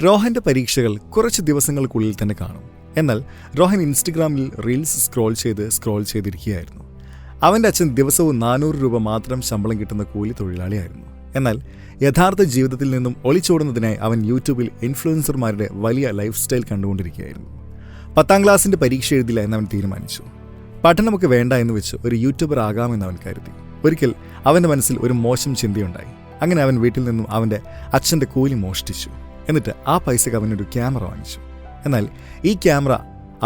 റോഹന്റെ പരീക്ഷകൾ കുറച്ച് ദിവസങ്ങൾക്കുള്ളിൽ തന്നെ കാണും. എന്നാൽ റോഹൻ ഇൻസ്റ്റഗ്രാമിൽ റീൽസ് സ്ക്രോൾ ചെയ്തിരിക്കുകയായിരുന്നു. അവൻ്റെ അച്ഛൻ ദിവസവും 400 രൂപ മാത്രം ശമ്പളം കിട്ടുന്ന കൂലി തൊഴിലാളിയായിരുന്നു. എന്നാൽ യഥാർത്ഥ ജീവിതത്തിൽ നിന്നും ഒളിച്ചോടുന്നതിനായി അവൻ യൂട്യൂബിൽ ഇൻഫ്ലുവൻസർമാരുടെ വലിയ ലൈഫ് സ്റ്റൈൽ കണ്ടുകൊണ്ടിരിക്കുകയായിരുന്നു. 10ാം ക്ലാസ്സിൻ്റെ പരീക്ഷ എഴുതില്ല എന്നവൻ തീരുമാനിച്ചു. പഠനമൊക്കെ വേണ്ട എന്ന് വെച്ച് ഒരു യൂട്യൂബർ ആകാമെന്ന് അവൻ കരുതി. ഒരിക്കൽ അവൻ്റെ മനസ്സിൽ ഒരു മോശം ചിന്തയുണ്ടായി. അങ്ങനെ അവൻ വീട്ടിൽ നിന്നും അവൻ്റെ അച്ഛൻ്റെ കൂലി മോഷ്ടിച്ചു. എന്നിട്ട് ആ പൈസക്ക് അവനൊരു ക്യാമറ വാങ്ങിച്ചു. എന്നാൽ ഈ ക്യാമറ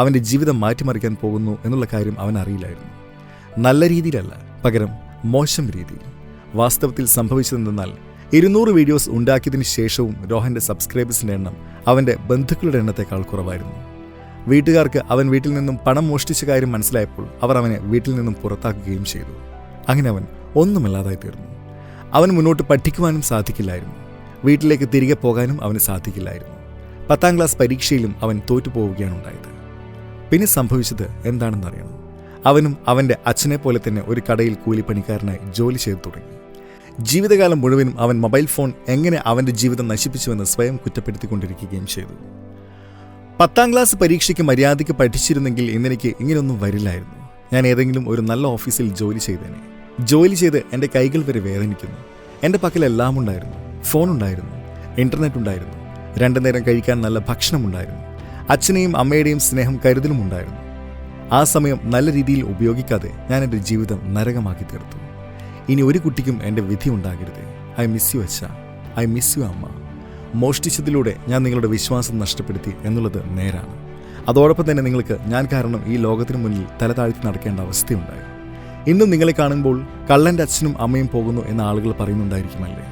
അവൻ്റെ ജീവിതം മാറ്റിമറിക്കാൻ പോകുന്നു എന്നുള്ള കാര്യം അവൻ അറിയില്ലായിരുന്നു. നല്ല രീതിയിലല്ല, പകരം മോശം രീതിയിൽ. വാസ്തവത്തിൽ സംഭവിച്ചതെന്നാൽ 200 വീഡിയോസ് ഉണ്ടാക്കിയതിനു ശേഷവും റോഹന്റെ സബ്സ്ക്രൈബേഴ്സിൻ്റെ എണ്ണം അവൻ്റെ ബന്ധുക്കളുടെ എണ്ണത്തേക്കാൾ കുറവായിരുന്നു. വീട്ടുകാർക്ക് അവൻ വീട്ടിൽ നിന്നും പണം മോഷ്ടിച്ച കാര്യം മനസ്സിലായപ്പോൾ അവർ അവനെ വീട്ടിൽ നിന്നും പുറത്താക്കുകയും ചെയ്തു. അങ്ങനെ അവൻ ഒന്നുമല്ലാതായി തീർന്നു. അവന് മുന്നോട്ട് പഠിക്കുവാനും സാധിക്കില്ലായിരുന്നു. വീട്ടിലേക്ക് തിരികെ പോകാനും അവന് സാധിക്കില്ലായിരുന്നു. 10ാം ക്ലാസ് പരീക്ഷയിലും അവൻ തോറ്റുപോവുകയാണ് ഉണ്ടായത്. പിന്നെ സംഭവിച്ചത് എന്താണെന്നറിയണം. അവനും അവൻ്റെ അച്ഛനെ പോലെ തന്നെ ഒരു കടയിൽ കൂലിപ്പണിക്കാരനായി ജോലി ചെയ്തു തുടങ്ങി. ജീവിതകാലം മുഴുവനും അവൻ മൊബൈൽ ഫോൺ എങ്ങനെ അവൻ്റെ ജീവിതം നശിപ്പിച്ചുവെന്ന് സ്വയം കുറ്റപ്പെടുത്തിക്കൊണ്ടിരിക്കുകയും ചെയ്തു. 10ാം ക്ലാസ് പരീക്ഷയ്ക്ക് മര്യാദയ്ക്ക് പഠിച്ചിരുന്നെങ്കിൽ ഇന്നെനിക്ക് ഇങ്ങനെയൊന്നും വരില്ലായിരുന്നു. ഞാൻ ഏതെങ്കിലും ഒരു നല്ല ഓഫീസിൽ ജോലി ചെയ്തേനെ. ജോലി ചെയ്ത് എൻ്റെ കൈകൾ വരെ വേദനിക്കുന്നു. എൻ്റെ പക്കലെല്ലാം ഉണ്ടായിരുന്നു. ഫോണുണ്ടായിരുന്നു, ഇൻ്റർനെറ്റ് ഉണ്ടായിരുന്നു, 2 നേരം കഴിക്കാൻ നല്ല ഭക്ഷണമുണ്ടായിരുന്നു, അച്ഛനെയും അമ്മയുടെയും സ്നേഹം കരുതലും ഉണ്ടായിരുന്നു. ആ സമയം നല്ല രീതിയിൽ ഉപയോഗിക്കാതെ ഞാൻ എൻ്റെ ജീവിതം നരകമാക്കി തീർത്തു. ഇനി ഒരു കുട്ടിക്കും എൻ്റെ വിധി ഉണ്ടാകരുത്. ഐ മിസ് യു അച്ഛ, ഐ മിസ് യു അമ്മ. മോഷ്ടിച്ചതിലൂടെ ഞാൻ നിങ്ങളുടെ വിശ്വാസം നഷ്ടപ്പെടുത്തി എന്നുള്ളത് നേരാണ്. അതോടൊപ്പം തന്നെ നിങ്ങൾക്ക് ഞാൻ കാരണം ഈ ലോകത്തിന് മുന്നിൽ തല താഴ്ത്തി നടക്കേണ്ട അവസ്ഥയുണ്ടായി. ഇന്നും നിങ്ങളെ കാണുമ്പോൾ കള്ളൻ്റെ അച്ഛനും അമ്മയും പോകുന്നു എന്ന ആളുകൾ പറയുന്നുണ്ടായിരിക്കുമല്ലേ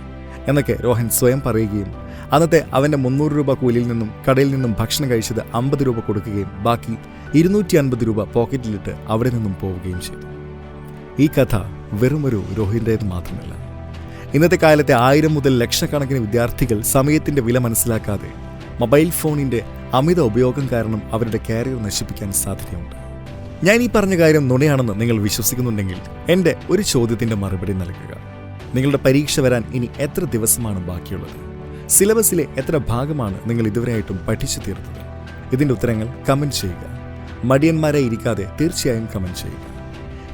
എന്നൊക്കെ റോഹൻ സ്വയം പറയുകയും അന്നത്തെ അവൻ്റെ 300 രൂപ കൂലിയിൽ നിന്നും കടയിൽ നിന്നും ഭക്ഷണം കഴിച്ചത് 50 രൂപ കൊടുക്കുകയും ബാക്കി 250 രൂപ പോക്കറ്റിലിട്ട് അവിടെ നിന്നും പോവുകയും ചെയ്തു. ഈ കഥ വെറുമൊരു രോഹിൻ്റേത് മാത്രമല്ല. ഇന്നത്തെ കാലത്തെ 1000 മുതൽ ലക്ഷക്കണക്കിന് വിദ്യാർത്ഥികൾ സമയത്തിൻ്റെ വില മനസ്സിലാക്കാതെ മൊബൈൽ ഫോണിൻ്റെ അമിത ഉപയോഗം കാരണം അവരുടെ കരിയർ നശിപ്പിക്കാൻ സാധ്യതയുണ്ട്. ഞാൻ ഈ പറഞ്ഞ കാര്യം നുണയാണെന്ന് നിങ്ങൾ വിശ്വസിക്കുന്നുണ്ടെങ്കിൽ എൻ്റെ ഒരു ചോദ്യത്തിൻ്റെ മറുപടി നൽകുക. നിങ്ങളുടെ പരീക്ഷ വരാൻ ഇനി എത്ര ദിവസമാണ് ബാക്കിയുള്ളത്? സിലബസിലെ എത്ര ഭാഗമാണ് നിങ്ങൾ ഇതുവരെയായിട്ടും പഠിച്ചു തീർത്തത്? ഇതിൻ്റെ ഉത്തരങ്ങൾ കമൻറ്റ് ചെയ്യുക. മടിയന്മാരെ ഇരിക്കാതെ തീർച്ചയായും കമൻറ്റ് ചെയ്യുക.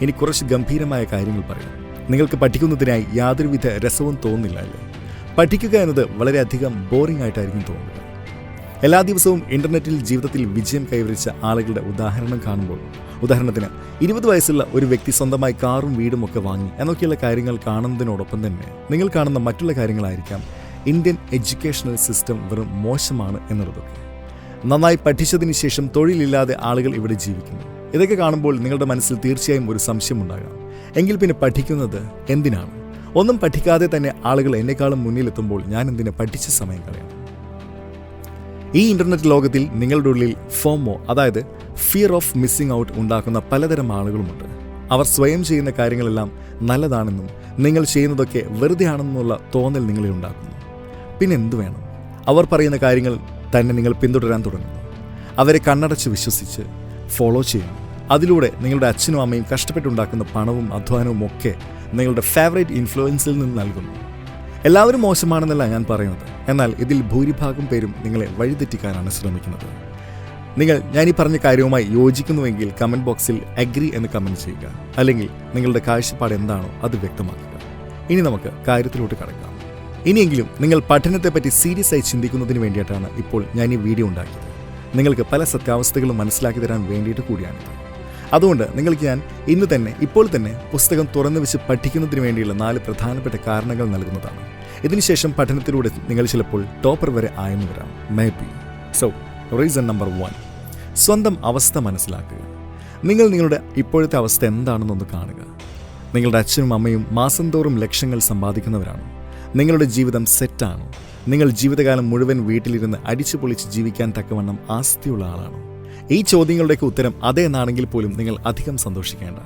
ഇനി കുറച്ച് ഗംഭീരമായ കാര്യങ്ങൾ പറയും. നിങ്ങൾക്ക് പഠിക്കുന്നതിനായി യാതൊരുവിധ രസവും തോന്നുന്നില്ല അല്ലേ? പഠിക്കുക എന്നത് വളരെയധികം ബോറിംഗ് ആയിട്ടായിരിക്കും തോന്നുക. എല്ലാ ദിവസവും ഇൻ്റർനെറ്റിൽ ജീവിതത്തിൽ വിജയം കൈവരിച്ച ആളുകളുടെ ഉദാഹരണം കാണുമ്പോൾ, ഉദാഹരണത്തിന് 20 വയസ്സുള്ള ഒരു വ്യക്തി സ്വന്തമായി കാറും വീടും ഒക്കെ വാങ്ങി എന്നൊക്കെയുള്ള കാര്യങ്ങൾ കാണുന്നതിനോടൊപ്പം തന്നെ നിങ്ങൾ കാണുന്ന മറ്റുള്ള കാര്യങ്ങളായിരിക്കാം ഇന്ത്യൻ എഡ്യൂക്കേഷണൽ സിസ്റ്റം വെറും മോശമാണ് എന്നുള്ളതൊക്കെ. നന്നായി പഠിച്ചതിന് ശേഷം തൊഴിലില്ലാതെ ആളുകൾ ഇവിടെ ജീവിക്കുന്നു. ഇതൊക്കെ കാണുമ്പോൾ നിങ്ങളുടെ മനസ്സിൽ തീർച്ചയായും ഒരു സംശയം ഉണ്ടാകാം. എങ്കിൽ പിന്നെ പഠിക്കുന്നത് എന്തിനാണ്? ഒന്നും പഠിക്കാതെ തന്നെ ആളുകൾ എന്നെക്കാളും മുന്നിലെത്തുമ്പോൾ ഞാൻ എന്തിനെ പഠിച്ച സമയം കളയണം? ഈ ഇൻ്റർനെറ്റ് ലോകത്തിൽ നിങ്ങളുടെ ഉള്ളിൽ ഫോമോ, അതായത് ഫിയർ ഓഫ് മിസ്സിംഗ് ഔട്ട് ഉണ്ടാക്കുന്ന പലതരം ആളുകളുമുണ്ട്. അവർ സ്വയം ചെയ്യുന്ന കാര്യങ്ങളെല്ലാം നല്ലതാണെന്നും നിങ്ങൾ ചെയ്യുന്നതൊക്കെ വെറുതെ ആണെന്നുള്ള തോന്നൽ നിങ്ങളിൽ ഉണ്ടാക്കുന്നു. പിന്നെ എന്തു വേണം? അവർ പറയുന്ന കാര്യങ്ങൾ തന്നെ നിങ്ങൾ പിന്തുടരാൻ തുടങ്ങുന്നു. അവരെ കണ്ണടച്ച് വിശ്വസിച്ച് ഫോളോ ചെയ്യുന്നു. അതിലൂടെ നിങ്ങളുടെ അച്ഛനും അമ്മയും കഷ്ടപ്പെട്ടുണ്ടാക്കുന്ന പണവും അധ്വാനവും ഒക്കെ നിങ്ങളുടെ ഫേവറേറ്റ് ഇൻഫ്ലുവൻസിൽ നിന്ന് നൽകുന്നു. എല്ലാവരും മോശമാണെന്നല്ല ഞാൻ പറയുന്നത്. എന്നാൽ ഇതിൽ ഭൂരിഭാഗം പേരും നിങ്ങളെ വഴിതെറ്റിക്കാനാണ് ശ്രമിക്കുന്നത്. ഞാൻ ഈ പറഞ്ഞ കാര്യവുമായി യോജിക്കുന്നുവെങ്കിൽ കമൻറ്റ് ബോക്സിൽ അഗ്രി എന്ന് കമൻറ്റ് ചെയ്യുക. അല്ലെങ്കിൽ നിങ്ങളുടെ കാഴ്ചപ്പാട് എന്താണോ അത് വ്യക്തമാക്കുക. ഇനി നമുക്ക് കാര്യത്തിലോട്ട് കടക്കാം. ഇനിയെങ്കിലും നിങ്ങൾ പഠനത്തെപ്പറ്റി സീരിയസ് ആയി ചിന്തിക്കുന്നതിന് വേണ്ടിയിട്ടാണ് ഇപ്പോൾ ഞാൻ ഈ വീഡിയോ ഉണ്ടാക്കിയത്. നിങ്ങൾക്ക് പല സത്യാവസ്ഥകളും മനസ്സിലാക്കി തരാൻ വേണ്ടിയിട്ട് കൂടിയാണിത്. അതുകൊണ്ട് നിങ്ങൾക്ക് ഞാൻ ഇപ്പോൾ തന്നെ പുസ്തകം തുറന്നു വെച്ച് പഠിക്കുന്നതിന് വേണ്ടിയുള്ള 4 പ്രധാനപ്പെട്ട കാരണങ്ങൾ നൽകുന്നതാണ്. ഇതിനുശേഷം പഠനത്തിലൂടെ നിങ്ങൾ ചിലപ്പോൾ ടോപ്പർ വരെ ആയെന്ന് വരാം. May be. So reason number 1, സ്വന്തം അവസ്ഥ മനസ്സിലാക്കുക. നിങ്ങൾ നിങ്ങളുടെ ഇപ്പോഴത്തെ അവസ്ഥ എന്താണെന്നൊന്ന് കാണുക. നിങ്ങളുടെ അച്ഛനും അമ്മയും മാസം തോറും ലക്ഷങ്ങൾ സമ്പാദിക്കുന്നവരാണോ? നിങ്ങളുടെ ജീവിതം സെറ്റാണോ? നിങ്ങൾ ജീവിതകാലം മുഴുവൻ വീട്ടിലിരുന്ന് അടിച്ചു പൊളിച്ച് ജീവിക്കാൻ തക്കവണ്ണം ആസ്തിയുള്ള ആളാണോ? ഈ ചോദ്യങ്ങളുടെയൊക്കെ ഉത്തരം അതെ എന്നാണെങ്കിൽ പോലും നിങ്ങൾ അധികം സന്തോഷിക്കേണ്ട.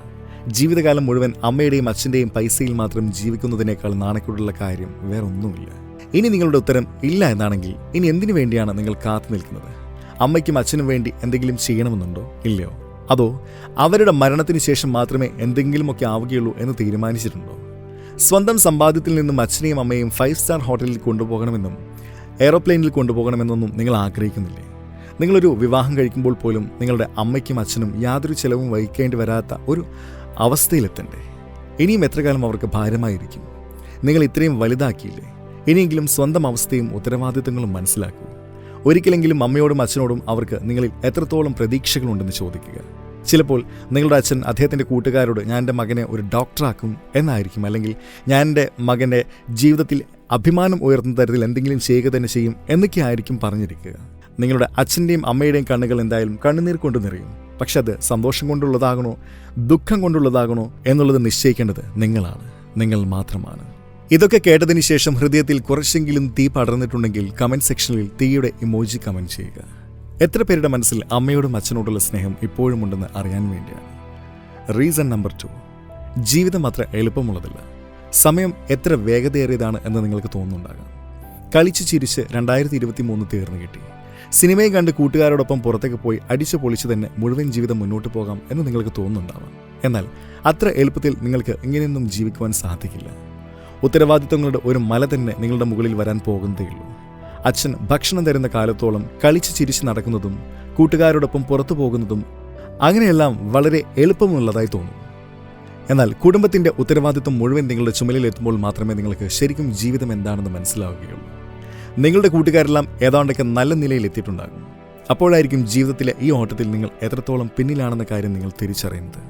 ജീവിതകാലം മുഴുവൻ അമ്മയുടെയും അച്ഛൻ്റെയും പൈസയിൽ മാത്രം ജീവിക്കുന്നതിനേക്കാൾ നാണക്കേടുള്ള കാര്യം വേറൊന്നുമില്ല. ഇനി നിങ്ങളുടെ ഉത്തരം ഇല്ല എന്നാണെങ്കിൽ ഇനി എന്തിനു വേണ്ടിയാണ് നിങ്ങൾ കാത്തു നിൽക്കുന്നത്? അമ്മയ്ക്കും അച്ഛനും വേണ്ടി എന്തെങ്കിലും ചെയ്യണമെന്നുണ്ടോ? ഇല്ലയോ? അതോ അവരുടെ മരണത്തിന് ശേഷം മാത്രമേ എന്തെങ്കിലുമൊക്കെ ആവുകയുള്ളൂ എന്ന് തീരുമാനിച്ചിട്ടുണ്ടോ? സ്വന്തം സമ്പാദ്യത്തിൽ നിന്നും അച്ഛനെയും അമ്മയും 5 സ്റ്റാർ ഹോട്ടലിൽ കൊണ്ടുപോകണമെന്നും എയ്റോപ്ലെയിനിൽ കൊണ്ടുപോകണമെന്നൊന്നും നിങ്ങൾ ആഗ്രഹിക്കുന്നില്ലേ? നിങ്ങളൊരു വിവാഹം കഴിക്കുമ്പോൾ പോലും നിങ്ങളുടെ അമ്മയ്ക്കും അച്ഛനും യാതൊരു ചെലവും വഹിക്കേണ്ടി വരാത്ത ഒരു അവസ്ഥയിലെത്തണ്ടേ? ഇനിയും എത്ര കാലം അവർക്ക് ഭാരമായിരിക്കും? നിങ്ങൾ ഇത്രയും വലുതാക്കിയില്ലേ? ഇനിയെങ്കിലും സ്വന്തം അവസ്ഥയും ഉത്തരവാദിത്തങ്ങളും മനസ്സിലാക്കൂ. ഒരിക്കലെങ്കിലും അമ്മയോടും അച്ഛനോടും അവർക്ക് നിങ്ങളിൽ എത്രത്തോളം പ്രതീക്ഷകളുണ്ടെന്ന് ചോദിക്കുക. ചിലപ്പോൾ നിങ്ങളുടെ അച്ഛൻ അദ്ദേഹത്തിൻ്റെ കൂട്ടുകാരോട് ഞാൻ എൻ്റെ മകനെ ഒരു ഡോക്ടറാക്കും എന്നായിരിക്കും, അല്ലെങ്കിൽ ഞാൻ എൻ്റെ മകൻ്റെ ജീവിതത്തിൽ അഭിമാനം ഉയർത്തുന്ന തരത്തിൽ എന്തെങ്കിലും ചെയ്യുക തന്നെ ചെയ്യും എന്നൊക്കെ ആയിരിക്കും പറഞ്ഞിരിക്കുക. നിങ്ങളുടെ അച്ഛൻ്റെയും അമ്മയുടെയും കണ്ണുകൾ എന്തായാലും കണ്ണുനീർ കൊണ്ട് നിറയും. പക്ഷെ അത് സന്തോഷം കൊണ്ടുള്ളതാകണോ ദുഃഖം കൊണ്ടുള്ളതാകണോ എന്നുള്ളത് നിശ്ചയിക്കേണ്ടത് നിങ്ങളാണ്, നിങ്ങൾ മാത്രമാണ്. ഇതൊക്കെ കേട്ടതിന് ശേഷം ഹൃദയത്തിൽ കുറച്ചെങ്കിലും തീ പടർന്നിട്ടുണ്ടെങ്കിൽ കമൻറ്റ് സെക്ഷനിൽ തീയുടെ ഇമോജി കമൻറ്റ് ചെയ്യുക. എത്ര പേരുടെ മനസ്സിൽ അമ്മയോടും അച്ഛനോടുള്ള സ്നേഹം ഇപ്പോഴും ഉണ്ടെന്ന് അറിയാൻ വേണ്ടിയാണ്. റീസൺ നമ്പർ 2, ജീവിതം അത്ര എളുപ്പമുള്ളതല്ല. സമയം എത്ര വേഗതയേറിയതാണ് എന്ന് നിങ്ങൾക്ക് തോന്നുന്നുണ്ടാകാം. കളിച്ചു ചിരിച്ച് 2023 തീർന്നു കിട്ടി. സിനിമയും കണ്ട് കൂട്ടുകാരോടൊപ്പം പുറത്തേക്ക് പോയി അടിച്ചു പൊളിച്ച് തന്നെ മുഴുവൻ ജീവിതം മുന്നോട്ട് പോകാം എന്ന് നിങ്ങൾക്ക് തോന്നുന്നുണ്ടാവാം. എന്നാൽ അത്ര എളുപ്പത്തിൽ നിങ്ങൾക്ക് ഇങ്ങനെയൊന്നും ജീവിക്കുവാൻ സാധിക്കില്ല. ഉത്തരവാദിത്തങ്ങളുടെ ഒരു മല തന്നെ നിങ്ങളുടെ മുകളിൽ വരാൻ പോകുന്നതേയുള്ളൂ. അച്ഛൻ ഭക്ഷണം തരുന്ന കാലത്തോളം കളിച്ച് ചിരിച്ച് നടക്കുന്നതും കൂട്ടുകാരോടൊപ്പം പുറത്തു പോകുന്നതും അങ്ങനെയെല്ലാം വളരെ എളുപ്പമുള്ളതായി തോന്നും. എന്നാൽ കുടുംബത്തിൻ്റെ ഉത്തരവാദിത്വം മുഴുവൻ നിങ്ങളുടെ ചുമലിലെത്തുമ്പോൾ മാത്രമേ നിങ്ങൾക്ക് ശരിക്കും ജീവിതം എന്താണെന്ന് മനസ്സിലാവുകയുള്ളൂ. നിങ്ങളുടെ കൂട്ടുകാരെല്ലാം ഏതാണ്ടൊക്കെ നല്ല നിലയിൽ എത്തിയിട്ടുണ്ടാകും. അപ്പോഴായിരിക്കും ജീവിതത്തിലെ ഈ ഓട്ടത്തിൽ നിങ്ങൾ എത്രത്തോളം പിന്നിലാണെന്ന കാര്യം നിങ്ങൾ തിരിച്ചറിയുന്നത്.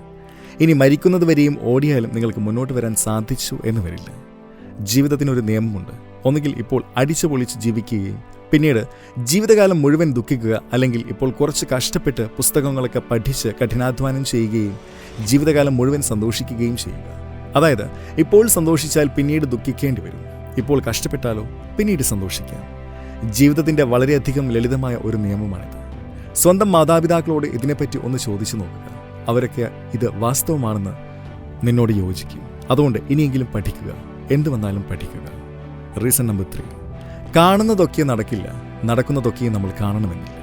ഇനി മരിക്കുന്നത് വരെയും ഓടിയാലും നിങ്ങൾക്ക് മുന്നോട്ട് വരാൻ സാധിച്ചു എന്ന് വരില്ല. ജീവിതത്തിനൊരു നിയമമുണ്ട്. ഒന്നുകിൽ ഇപ്പോൾ അടിച്ചു പൊളിച്ച് ജീവിക്കുകയും പിന്നീട് ജീവിതകാലം മുഴുവൻ ദുഃഖിക്കുക, അല്ലെങ്കിൽ ഇപ്പോൾ കുറച്ച് കഷ്ടപ്പെട്ട് പുസ്തകങ്ങളൊക്കെ പഠിച്ച് കഠിനാധ്വാനം ചെയ്യുകയും ജീവിതകാലം മുഴുവൻ സന്തോഷിക്കുകയും ചെയ്യുക. അതായത് ഇപ്പോൾ സന്തോഷിച്ചാൽ പിന്നീട് ദുഃഖിക്കേണ്ടി വരും, ഇപ്പോൾ കഷ്ടപ്പെട്ടാലോ പിന്നീട് സന്തോഷിക്കാം. ജീവിതത്തിൻ്റെ വളരെയധികം ലളിതമായ ഒരു നിയമമാണിത്. സ്വന്തം മാതാപിതാക്കളോട് ഇതിനെപ്പറ്റി ഒന്ന് ചോദിച്ചു നോക്കുക. അവരൊക്കെ ഇത് വാസ്തവമാണെന്ന് നിന്നോട് യോജിക്കും. അതുകൊണ്ട് ഇനിയെങ്കിലും പഠിക്കുക, എന്തു വന്നാലും പഠിക്കുക. റീസൺ നമ്പർ 3, കാണുന്നതൊക്കെ നടക്കില്ല, നടക്കുന്നതൊക്കെ നമ്മൾ കാണണമെന്നില്ല.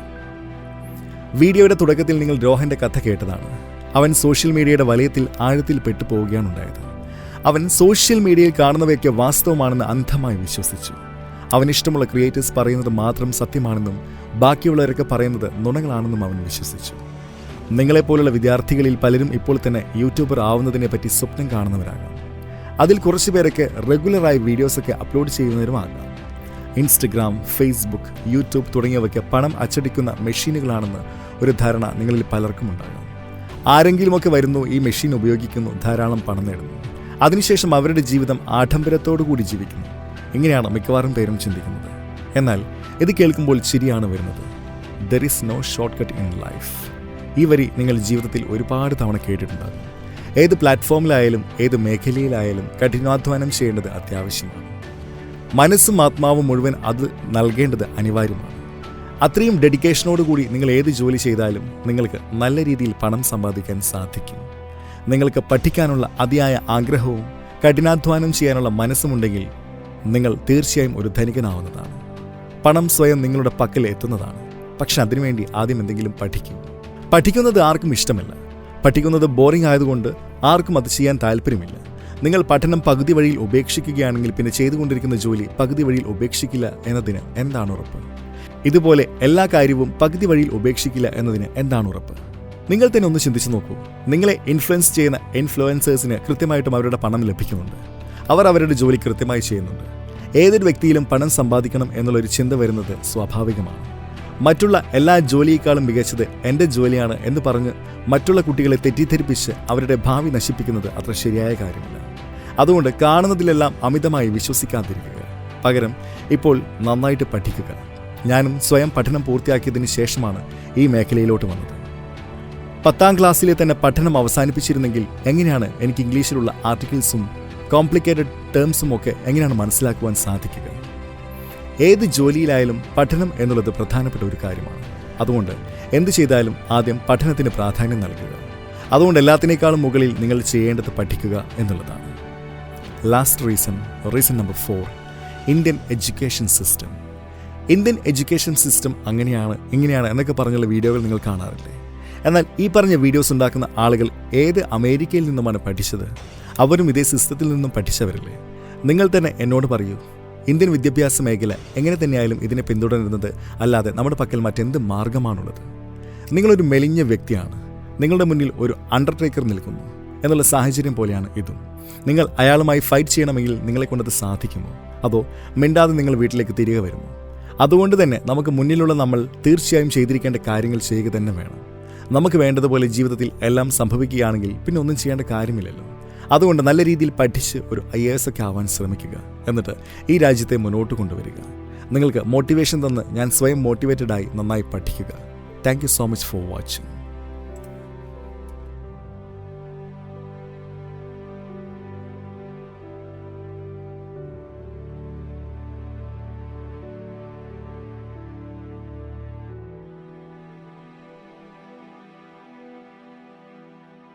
വീഡിയോയുടെ തുടക്കത്തിൽ നിങ്ങൾ രോഹൻ്റെ കഥ കേട്ടതാണ്. അവൻ സോഷ്യൽ മീഡിയയുടെ വലയത്തിൽ ആഴത്തിൽ പെട്ടുപോവുകയാണ് ഉണ്ടായത്. അവൻ സോഷ്യൽ മീഡിയയിൽ കാണുന്നവയൊക്കെ വാസ്തവമാണെന്ന് അന്ധമായി വിശ്വസിച്ചു. അവനിഷ്ടമുള്ള ക്രിയേറ്റേഴ്സ് പറയുന്നത് മാത്രം സത്യമാണെന്നും ബാക്കിയുള്ളവരൊക്കെ പറയുന്നത് നുണകളാണെന്നും അവൻ വിശ്വസിച്ചു. നിങ്ങളെപ്പോലുള്ള വിദ്യാർത്ഥികളിൽ പലരും ഇപ്പോൾ തന്നെ യൂട്യൂബർ ആവുന്നതിനെപ്പറ്റി സ്വപ്നം കാണുന്നവരാകാം. അതിൽ കുറച്ച് പേരൊക്കെ റെഗുലറായി വീഡിയോസൊക്കെ അപ്ലോഡ് ചെയ്യുന്നവരുമാകാം. ഇൻസ്റ്റഗ്രാം, ഫേസ്ബുക്ക്, യൂട്യൂബ് തുടങ്ങിയവയ്ക്ക് പണം അച്ചടിക്കുന്ന മെഷീനുകളാണെന്ന് ഒരു ധാരണ നിങ്ങളിൽ പലർക്കും ഉണ്ടാകാം. ആരെങ്കിലുമൊക്കെ വരുന്നു, ഈ മെഷീൻ ഉപയോഗിക്കുന്നു, ധാരാളം പണം നേടുന്നു, അതിനുശേഷം അവരുടെ ജീവിതം ആഡംബരത്തോടുകൂടി ജീവിക്കുന്നു. ഇങ്ങനെയാണ് മിക്കവാറും പേരും ചിന്തിക്കുന്നത്. എന്നാൽ ഇത് കേൾക്കുമ്പോൾ ചിരിയാണ് വരുന്നത്. There is no shortcut in life. ഈ വരി നിങ്ങൾ ജീവിതത്തിൽ ഒരുപാട് തവണ കേട്ടിട്ടുണ്ടാകും. ഏത് പ്ലാറ്റ്ഫോമിലായാലും ഏത് മേഖലയിലായാലും കഠിനാധ്വാനം ചെയ്യേണ്ടത് അത്യാവശ്യമാണ്. മനസ്സും ആത്മാവും മുഴുവൻ അത് നൽകേണ്ടത് അനിവാര്യമാണ്. അത്രയും ഡെഡിക്കേഷനോടുകൂടി നിങ്ങൾ ഏത് ജോലി ചെയ്താലും നിങ്ങൾക്ക് നല്ല രീതിയിൽ പണം സമ്പാദിക്കാൻ സാധിക്കും. നിങ്ങൾക്ക് പഠിക്കാനുള്ള അതിയായ ആഗ്രഹവും കഠിനാധ്വാനം ചെയ്യാനുള്ള മനസ്സുമുണ്ടെങ്കിൽ നിങ്ങൾ തീർച്ചയായും ഒരു ധനികനാവുന്നതാണ്. പണം സ്വയം നിങ്ങളുടെ പക്കൽ എത്തുന്നതാണ്. പക്ഷെ അതിനുവേണ്ടി ആദ്യം എന്തെങ്കിലും പഠിക്കും. പഠിക്കുന്നത് ആർക്കും ഇഷ്ടമല്ല. പഠിക്കുന്നത് ബോറിംഗ് ആയതുകൊണ്ട് ആർക്കും അത് ചെയ്യാൻ താല്പര്യമില്ല. നിങ്ങൾ പഠനം പകുതി വഴിയിൽ ഉപേക്ഷിക്കുകയാണെങ്കിൽ പിന്നെ ചെയ്തുകൊണ്ടിരിക്കുന്ന ജോലി പകുതി വഴിയിൽ ഉപേക്ഷിക്കില്ല എന്നതിന് എന്താണ് ഉറപ്പ്? ഇതുപോലെ എല്ലാ കാര്യവും പകുതി വഴിയിൽ ഉപേക്ഷിക്കില്ല എന്നതിന് എന്താണ് ഉറപ്പ്? നിങ്ങൾ തന്നെ ഒന്ന് ചിന്തിച്ചു നോക്കൂ. നിങ്ങളെ ഇൻഫ്ലുവൻസ് ചെയ്യുന്ന ഇൻഫ്ലുവൻസേഴ്സിന് കൃത്യമായിട്ടും അവരുടെ പണം ലഭിക്കുന്നുണ്ട്. അവർ അവരുടെ ജോലി കൃത്യമായി ചെയ്യുന്നുണ്ട്. ഏതൊരു വ്യക്തിയിലും പണം സമ്പാദിക്കണം എന്നുള്ളൊരു ചിന്ത വരുന്നത് സ്വാഭാവികമാണ്. മറ്റുള്ള എല്ലാ ജോലിയേക്കാളും മികച്ചത് എൻ്റെ ജോലിയാണ് എന്ന് പറഞ്ഞ് മറ്റുള്ള കുട്ടികളെ തെറ്റിദ്ധരിപ്പിച്ച് അവരുടെ ഭാവി നശിപ്പിക്കുന്നത് അത്ര ശരിയായ കാര്യമല്ല. അതുകൊണ്ട് കാണുന്നതിലെല്ലാം അമിതമായി വിശ്വസിക്കാതിരിക്കുക. പകരം ഇപ്പോൾ നന്നായിട്ട് പഠിക്കുക. ഞാനും സ്വയം പഠനം പൂർത്തിയാക്കിയതിന് ശേഷമാണ് ഈ മേഖലയിലോട്ട് വന്നത്. 10ാം ക്ലാസ്സിലെ തന്നെ പഠനം അവസാനിപ്പിച്ചിരുന്നെങ്കിൽ എങ്ങനെയാണ് എനിക്ക് ഇംഗ്ലീഷിലുള്ള ആർട്ടിക്കിൾസും കോംപ്ലിക്കേറ്റഡ് ടേംസും ഒക്കെ എങ്ങനെയാണ് മനസ്സിലാക്കുവാൻ സാധിക്കുക? ഏത് ജോലിയിലായാലും പഠനം എന്നുള്ളത് പ്രധാനപ്പെട്ട ഒരു കാര്യമാണ്. അതുകൊണ്ട് എന്ത് ചെയ്താലും ആദ്യം പഠനത്തിന് പ്രാധാന്യം നൽകുക. അതുകൊണ്ട് എല്ലാത്തിനേക്കാളും മുകളിൽ നിങ്ങൾ ചെയ്യേണ്ടത് പഠിക്കുക എന്നുള്ളതാണ്. Last reason number 4, Indian education system. Indian education system അങ്ങനെയാണ് ഇങ്ങനെയാണ് എന്നൊക്കെ പറഞ്ഞുള്ള വീഡിയോകൾ നിങ്ങൾ കാണാറില്ലേ? എന്നാൽ ഈ പറഞ്ഞ വീഡിയോസ് ഉണ്ടാക്കുന്ന ആളുകൾ ഏത് അമേരിക്കയിൽ നിന്നുമാണ് പഠിച്ചത്? അവരും ഇതേ സിസ്റ്റത്തിൽ നിന്നും പഠിച്ചവരല്ലേ? നിങ്ങൾ തന്നെ എന്നോട് പറയൂ, ഇന്ത്യൻ വിദ്യാഭ്യാസ മേഖല എങ്ങനെ തന്നെയായാലും ഇതിനെ പിന്തുടരുന്നത് അല്ലാതെ നമ്മുടെ പക്കൽ മറ്റെന്ത് മാർഗമാണുള്ളത്? നിങ്ങളൊരു മെലിഞ്ഞ വ്യക്തിയാണ്, നിങ്ങളുടെ മുന്നിൽ ഒരു അണ്ടർടേക്കർ നിൽക്കുന്നു എന്നുള്ള സാഹചര്യം പോലെയാണ് ഇതും. നിങ്ങൾ അയാളുമായി ഫൈറ്റ് ചെയ്യണമെങ്കിൽ നിങ്ങളെക്കൊണ്ടത് സാധിക്കുമോ? അതോ മിണ്ടാതെ നിങ്ങൾ വീട്ടിലേക്ക് തിരികെ വരുമോ? അതുകൊണ്ട് തന്നെ നമുക്ക് മുന്നിലുള്ള നമ്മൾ തീർച്ചയായും ചെയ്തിരിക്കേണ്ട കാര്യങ്ങൾ ചെയ്യുക തന്നെ വേണം. നമുക്ക് വേണ്ടതുപോലെ ജീവിതത്തിൽ എല്ലാം സംഭവിക്കുകയാണെങ്കിൽ പിന്നെ ഒന്നും ചെയ്യേണ്ട കാര്യമില്ലല്ലോ. അതുകൊണ്ട് നല്ല രീതിയിൽ പഠിച്ച് ഒരു IAS ഒക്കെ ആവാൻ ശ്രമിക്കുക. എന്നിട്ട് ഈ രാജ്യത്തെ മുന്നോട്ട് കൊണ്ടുവരിക. നിങ്ങൾക്ക് മോട്ടിവേഷൻ തന്ന് ഞാൻ സ്വയം മോട്ടിവേറ്റഡായി നന്നായി പഠിക്കുക. Thank you so much for watching.